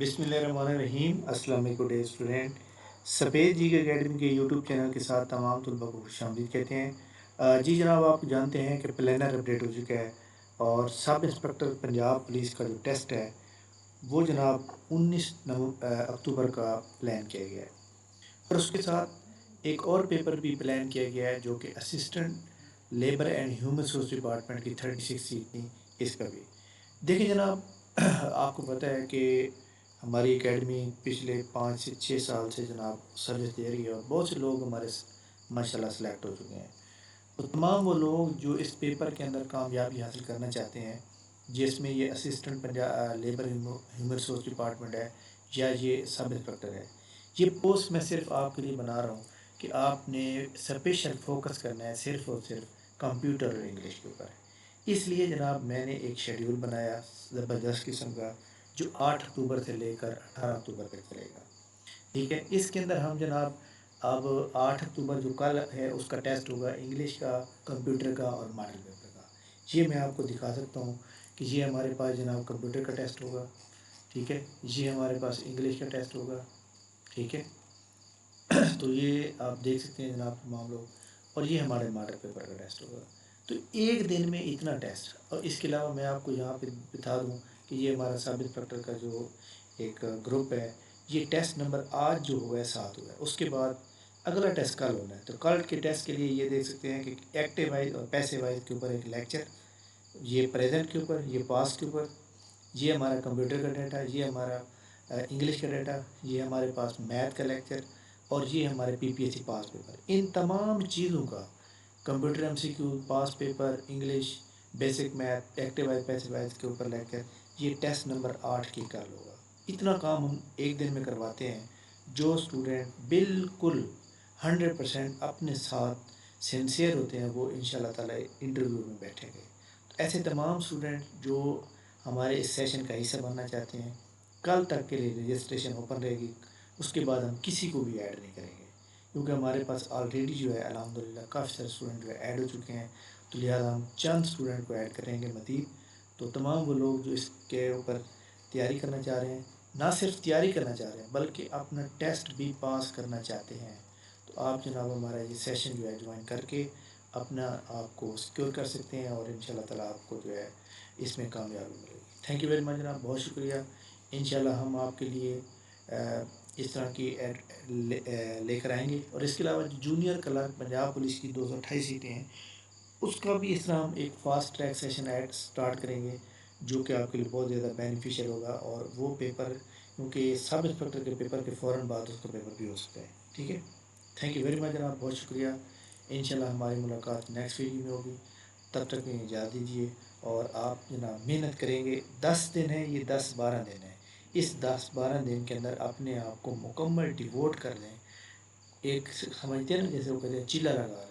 بسم اللہ الرحمن الرحیم۔ السلام علیکم ڈے اسٹوڈنٹ، سفید جی کے اکیڈمی کے یوٹیوب چینل کے ساتھ تمام طلباء کو خوش آمدید کہتے ہیں۔ جی جناب، آپ جانتے ہیں کہ پلانر اپڈیٹ ہو چکا ہے اور سب انسپکٹر پنجاب پولیس کا جو ٹیسٹ ہے وہ جناب 19 اکتوبر کا پلان کیا گیا ہے، اور اس کے ساتھ ایک اور پیپر بھی پلان کیا گیا ہے جو کہ assistant labour and human resource department کی 36 سیٹ تھی۔ اس کا بھی دیکھیں جناب، آپ کو پتہ ہے کہ ہماری اکیڈمی پچھلے 5 سے 6 سال سے جناب سروس دے رہی ہے اور بہت سے لوگ ہمارے ماشاء اللہ سلیکٹ ہو چکے ہیں۔ تو تمام وہ لوگ جو اس پیپر کے اندر کامیابی حاصل کرنا چاہتے ہیں، جس میں یہ assistant labour human resource department ہے یا یہ سب انسپکٹر ہے، یہ پوسٹ میں صرف آپ کے لیے بنا رہا ہوں کہ آپ نے اسپیشل فوکس کرنا ہے صرف اور صرف کمپیوٹر اور انگلش کے اوپر۔ اس لیے جناب میں نے ایک شیڈیول بنایا زبردست قسم کا، جو 8 اکتوبر سے لے کر 18 اکتوبر تک چلے گا، ٹھیک ہے۔ اس کے اندر ہم جناب اب 8 اکتوبر جو کل ہے اس کا ٹیسٹ ہوگا انگلش کا، کمپیوٹر کا اور ماڈل پیپر کا۔ یہ میں آپ کو دکھا سکتا ہوں کہ یہ ہمارے پاس جناب کمپیوٹر کا ٹیسٹ ہوگا، ٹھیک ہے، یہ ہمارے پاس انگلش کا ٹیسٹ ہوگا، ٹھیک ہے۔ تو یہ آپ دیکھ سکتے ہیں جناب تمام لوگ، اور یہ ہمارے ماڈل پیپر کا ٹیسٹ ہوگا۔ تو ایک دن میں اتنا ٹیسٹ، اور اس کے علاوہ میں آپ کو یہاں پہ بتا دوں کہ یہ ہمارا سب انسپکٹر کا جو ایک گروپ ہے، یہ ٹیسٹ نمبر آج جو ہوا ہے 7 ہوا ہے، اس کے بعد اگلا ٹیسٹ کل ہونا ہے۔ تو کل کے ٹیسٹ کے لیے یہ دیکھ سکتے ہیں کہ ایکٹیو وائز اور پیسے وائز کے اوپر ایک لیکچر، یہ پریزنٹ کے اوپر، یہ پاسٹ کے اوپر، یہ ہمارا کمپیوٹر کا ڈیٹا، یہ ہمارا انگلش کا ڈیٹا، یہ ہمارے پاس میتھ کا لیکچر، اور یہ ہمارے پی پی ایس سی پاس پیپر۔ ان تمام چیزوں کا computer M C Q, pass paper, English, basic math, active wise پیسے وائز کے اوپر لیکچر، یہ ٹیسٹ نمبر 8 کی کل ہوگا۔ اتنا کام ہم ایک دن میں کرواتے ہیں۔ جو اسٹوڈنٹ بالکل 100% اپنے ساتھ سنسیئر ہوتے ہیں وہ انشاءاللہ تعالی انٹرویو میں بیٹھیں گے۔ تو ایسے تمام اسٹوڈنٹ جو ہمارے اس سیشن کا حصہ بننا چاہتے ہیں، کل تک کے لیے رجسٹریشن اوپن رہے گی، اس کے بعد ہم کسی کو بھی ایڈ نہیں کریں گے، کیونکہ ہمارے پاس آلریڈی جو ہے الحمدللہ کافی سارے اسٹوڈنٹ جو ہے ایڈ ہو چکے ہیں، تو لہٰذا ہم چند اسٹوڈنٹ کو ایڈ کریں گے مزید۔ تو تمام وہ لوگ جو اس کے اوپر تیاری کرنا چاہ رہے ہیں، نہ صرف تیاری کرنا چاہ رہے ہیں بلکہ اپنا ٹیسٹ بھی پاس کرنا چاہتے ہیں، تو آپ جناب ہمارا یہ سیشن جو ہے جوائن کر کے اپنا آپ کو سیکیور کر سکتے ہیں، اور انشاءاللہ تعالیٰ آپ کو جو ہے اس میں کامیابی ملے گی۔ تھینک یو ویری مچ جناب، بہت شکریہ۔ انشاءاللہ ہم آپ کے لیے اس طرح کی ایڈ لے کر آئیں گے، اور اس کے علاوہ جو جونیئر کلرک پنجاب پولیس کی 228 سیٹیں ہیں، اس کا بھی اس طرح ہم ایک فاسٹ ٹریک سیشن ایڈ سٹارٹ کریں گے، جو کہ آپ کے لیے بہت زیادہ بینیفیشیل ہوگا، اور وہ پیپر کیونکہ سب انسپکٹر کے پیپر کے فوراً بعد اس کا پیپر بھی ہو سکتا ہے، ٹھیک ہے۔ تھینک یو ویری مچ جناب، بہت شکریہ۔ انشاءاللہ ہماری ملاقات نیکسٹ ویڈیو میں ہوگی، تب تک میں اجازت دیجیے، اور آپ جناب محنت کریں گے۔ 10 دن ہے، یہ 10-12 دن ہے، اس 10-12 دن کے اندر اپنے آپ کو مکمل ڈیووٹ کر لیں۔ ایک سمجھتے ہیں نا، جیسے وہ کہتے ہیں چیلا لگا رہے ہیں،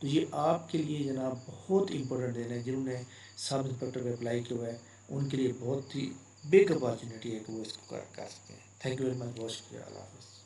تو یہ آپ کے لیے جناب بہت امپورٹنٹ دن ہے۔ جنہوں نے سب انسپکٹر پہ اپلائی کیا ہوا ہے ان کے لیے بہت ہی بگ اپارچونیٹی ہے کہ وہ اس کو کر سکتے ہیں۔ تھینک یو ویری مچ، بہت شکریہ، اللہ حافظ۔